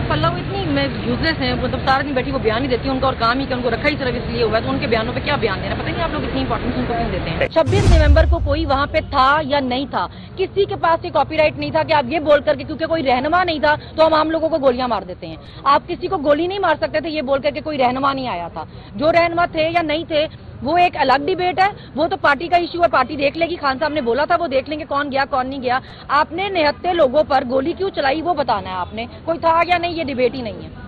पल्ला वो इतनी यूजलेस है, मतलब सारा दिन बैठी वो बयान ही देती है, उनका और काम ही कि उनको रखा ही सिर्फ इसलिए हुआ है, तो उनके बयानों पे क्या बयान देना, पता नहीं आप लोग इतनी इंपॉर्टेंस उनको क्यों देते हैं। 26 नवंबर को कोई वहाँ पे था या नहीं था, किसी के पास ये कॉपीराइट नहीं था कि आप ये बोल करके, क्योंकि कोई रहनुमा नहीं था तो हम आम लोगों को गोलियां मार देते हैं। आप किसी को गोली नहीं मार सकते थे ये बोल करके कोई रहनुमा नहीं आया था। जो रहनुमा थे या नहीं थे वो एक अलग डिबेट है, वो तो पार्टी का इश्यू है, पार्टी देख लेगी। खान साहब ने बोला था वो देख लेंगे कौन गया कौन नहीं गया। आपने निहत्ते लोगों पर गोली क्यों चलाई वो बताना है आपने, कोई था या नहीं ये डिबेट ही नहीं है।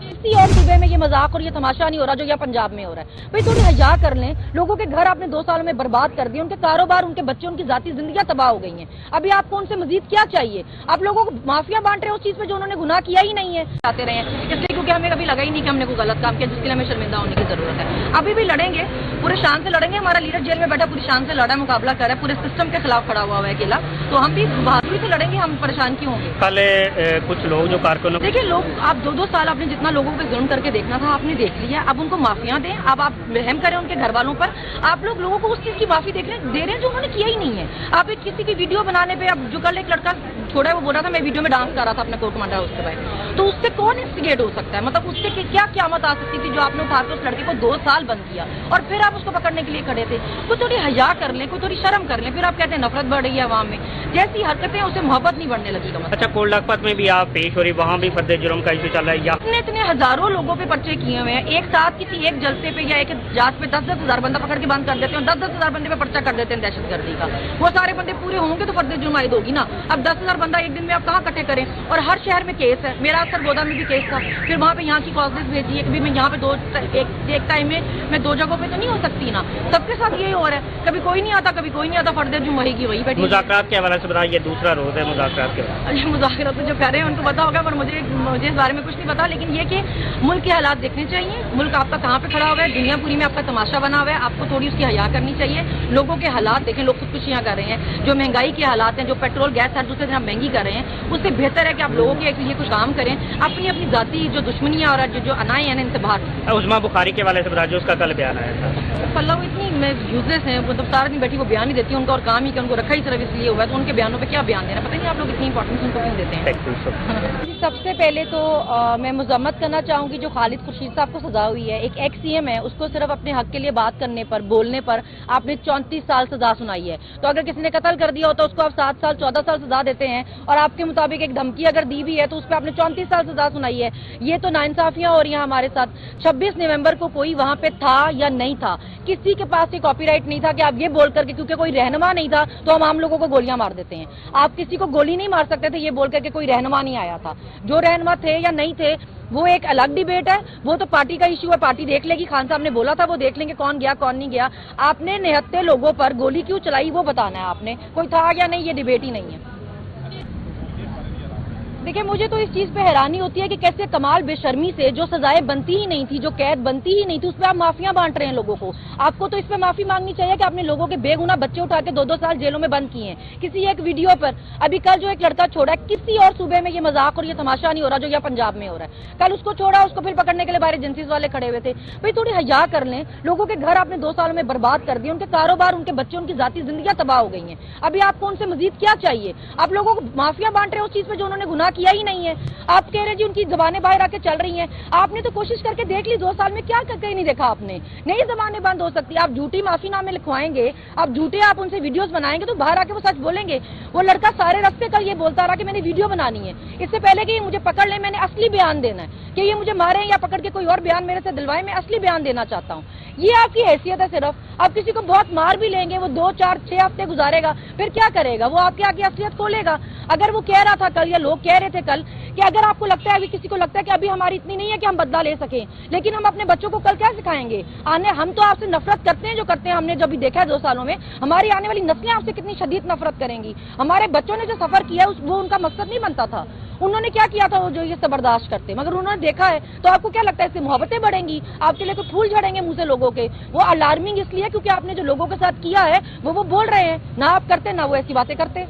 किसी और सूबे में ये मजाक और ये तमाशा नहीं हो रहा जो यहाँ पंजाब में हो रहा है। भाई थोड़ी हया कर लें, लोगों के घर आपने 2 सालों में बर्बाद कर दिए, उनके कारोबार, उनके बच्चे, उनकी जाती जिंदगियां तबाह हो गई हैं। अभी आपको उनसे मजीद क्या चाहिए? आप लोगों को माफिया बांट रहे हैं उस चीज पे जो उन्होंने गुनाह किया ही नहीं है। आते रहे हैं इसलिए क्योंकि हमें कभी लगा ही नहीं कि हमने कोई गलत काम किया जिसके लिए हमें शर्मिंदा होने की जरूरत है। अभी भी लड़ेंगे, पूरे शान से लड़ेंगे। हमारा लीडर जेल में बैठा पूरी शान से लड़ा, मुकाबला कर रहा है, पूरे सिस्टम के खिलाफ खड़ा हुआ है अकेला, तो हम भी बहादुरी से लड़ेंगे। हम परेशान क्यों होंगे? कल कुछ लोग जो कारकुनों, देखिए लोग, आप 2-2 साल आपने जितना लोगों पे जुल्म करके देखना था आपने देख लिया, अब उनको माफियां दें, अब आप रहम करें उनके घर वालों पर। आप लोग लोगों को उस चीज की माफी दे रहे हैं जो उन्होंने किया ही नहीं है। आप एक किसी की वीडियो बनाने पे, अब जो कल एक लड़का छोड़ा है वो बोल रहा था मैं वीडियो में डांस कर रहा था अपने कोर्ट मंडा उसके बाद, तो उससे कौन इंस्टिगेट हो सकता है? मतलब उससे क्या क़यामत आ सकती थी जो आपने उठा के उस लड़के को 2 साल बंद किया और फिर आप उसको पकड़ने के लिए खड़े थे। कोई थोड़ी हया कर लें, कोई थोड़ी शर्म कर लें, फिर आप कहते हैं नफरत बढ़ रही है अवाम में। जैसी हरकतें उससे मोहब्बत नहीं बढ़ने लगी। अच्छा, कोल्ड लखपत में भी आप पेश हो रही, वहाँ भी फर्द जुर्म का इशू चल रहा है या इतने हजारों लोगों पे पर्चे किए हुए हैं एक साथ, किसी एक जलसे पे या एक जांच पे 10-10 हजार बंदा पकड़ के बंद कर देते हैं, 10-10 हजार बंदे पे पर्चा कर देते हैं दहशतगर्दी का। वो सारे बंदे पूरे होंगे तो फर्द जुर्म आयद होगी ना। अब 10,000 बंदा एक दिन में आप कहाँ इकट्ठे करें? और हर शहर में केस है। मेरा सरगोदा में भी केस था, फिर वहाँ पे यहाँ की कॉजेज भेजी है, कभी मैं यहाँ पे एक टाइम में मैं 2 जगहों पे तो नहीं हो सकती ना। सबके साथ यही हो रहा है, कभी कोई नहीं आता, कभी कोई नहीं आता, फर्द जुर्म वही की वही बैठी। मुज़ाकरात के हवाले से बताइए, ये दूसरा रोज है मुज़ाकरात के। मुज़ाकरात जो कर रहे हैं उनको पता होगा, पर मुझे इस बारे में कुछ नहीं पता। लेकिन ये कि मुल्क के हालात देखने चाहिए, मुल्क आपका कहाँ पे खड़ा हुआ है, दुनिया पूरी में आपका तमाशा बना हुआ है, आपको थोड़ी उसकी हया करनी चाहिए। लोगों के हालात देखें, लोग खुदकुशियाँ कर रहे हैं, जो महंगाई के हालात हैं, जो पेट्रोल गैस हर दूसरे दिन आप महंगी कर रहे हैं, उससे बेहतर है कि आप लोगों के लिए कुछ काम करें, अपनी अपनी जाती जो दुश्मनियाँ और जो अनाएं हैं इनसे बाहर। उस्मा बुखारी के हवाले से बताइए, उसका कल बयान आया था। पल्ला वो इतनी यूजलेस है, मतलब सारा दिन बैठी वो बयान ही देती है, उनका और काम ही कि उनको रखा ही सिर्फ इसलिए हुआ है, तो उनके बयानों पे क्या बयान देना, पता नहीं आप लोग इतनी इंपॉर्टेंस उनको क्यों देते हैं। सबसे पहले तो मैं मजम्मत करना चाहूंगी जो खालिद खुर्शीद साहब को सजा हुई है। एक एक्स सीएम है, उसको सिर्फ अपने हक के लिए बात करने पर, बोलने पर आपने 34 साल सजा सुनाई है। तो अगर किसी ने कत्ल कर दिया होता उसको आप 7 साल 14 साल सजा देते हैं, और आपके मुताबिक एक धमकी अगर दी भी है तो उस पर आपने 34 साल सजा सुनाई है। ये तो नाइंसाफियां हो रही हैं हमारे साथ। 26 नवंबर को कोई वहां पे था या नहीं था, किसी के पास ये कॉपीराइट नहीं था कि आप ये बोल करके, क्योंकि कोई रहनुमा नहीं था तो हम आम लोगों को गोलियां मार देते हैं। आप किसी को गोली नहीं मार सकते थे ये बोल करके कोई रहनुमा नहीं आया था। जो रहनुमा थे या नहीं थे वो एक अलग डिबेट है, वो तो पार्टी का इश्यू है, पार्टी देख लेगी। खान साहब ने बोला था वो देख लेंगे कौन गया कौन नहीं गया। आपने निहत्ते लोगों पर गोली क्यों चलाई वो बताना है आपने, कोई था या नहीं ये डिबेट ही नहीं है। देखिए मुझे तो इस चीज पे हैरानी होती है कि कैसे कमाल बेशर्मी से जो सजाएं बनती ही नहीं थी, जो कैद बनती ही नहीं थी, उस पर आप माफियां बांट रहे हैं लोगों को। आपको तो इस पे माफी मांगनी चाहिए कि आपने लोगों के बेगुनाह बच्चे उठा के 2-2 साल जेलों में बंद किए हैं किसी एक वीडियो पर। अभी कल जो एक लड़का छोड़ा है, किसी और सूबे में ये मजाक और ये तमाशा नहीं हो रहा जो यहाँ पंजाब में हो रहा है। कल उसको छोड़ा, उसको फिर पकड़ने के लिए बाहर एजेंसीज वाले खड़े हुए थे। भाई थोड़ी हया कर लें, लोगों के घर आपने 2 सालों में बर्बाद कर दिए, उनके कारोबार, उनके बच्चे, उनकी जाती जिंदगियां तबाह हो गई हैं। अभी आपको उनसे मजीद क्या चाहिए? आप लोगों को माफिया बांट रहे हैं उस चीज पे जो उन्होंने गुनाह किया ही नहीं है। आप कह रहे जी उनकी जबानें बाहर आके चल रही हैं। आपने तो कोशिश करके देख ली, 2 साल में क्या करके नहीं देखा आपने। नई जबानें बंद हो सकती है, आप झूठी माफीनामे लिखवाएंगे, आप झूठे आप उनसे वीडियोस बनाएंगे तो बाहर आके वो सच बोलेंगे। वो लड़का सारे रास्ते कल ये बोलता रहा कि मैंने वीडियो बनानी है, इससे पहले कि ये मुझे पकड़ ले मैंने असली बयान देना है, कि ये मुझे मारे या पकड़ के कोई और बयान मेरे से दिलवाए, मैं असली बयान देना चाहता हूँ। ये आपकी हैसियत है सिर्फ। आप किसी को बहुत मार भी लेंगे, वो 2, 4, 6 हफ्ते गुजारेगा, फिर क्या करेगा? वो आपके आगे असलियत खोलेगा। अगर वो कह रहा था कल, या लोग कह रहे थे कल, कि अगर आपको लगता है, अभी किसी को लगता है कि अभी हमारी इतनी नहीं है कि हम बदला ले सकें, लेकिन हम अपने बच्चों को कल क्या सिखाएंगे? हम तो आपसे नफरत करते हैं जो करते हैं, हमने जब भी देखा है 2 सालों में, हमारी आने वाली नस्लें आपसे कितनी शदीद नफरत करेंगी। हमारे बच्चों ने जो सफर किया वो उनका मकसद नहीं बनता था। उन्होंने क्या किया था वो जो ये बर्दाश्त करते, मगर उन्होंने देखा है। तो आपको क्या लगता है इससे मोहब्बतें बढ़ेंगी? आपके लिए तो फूल झड़ेंगे मुंह से लोगों के। वो अलार्मिंग इसलिए क्योंकि आपने जो लोगों के साथ किया है वो बोल रहे हैं, ना आप करते ना वो ऐसी बातें करते।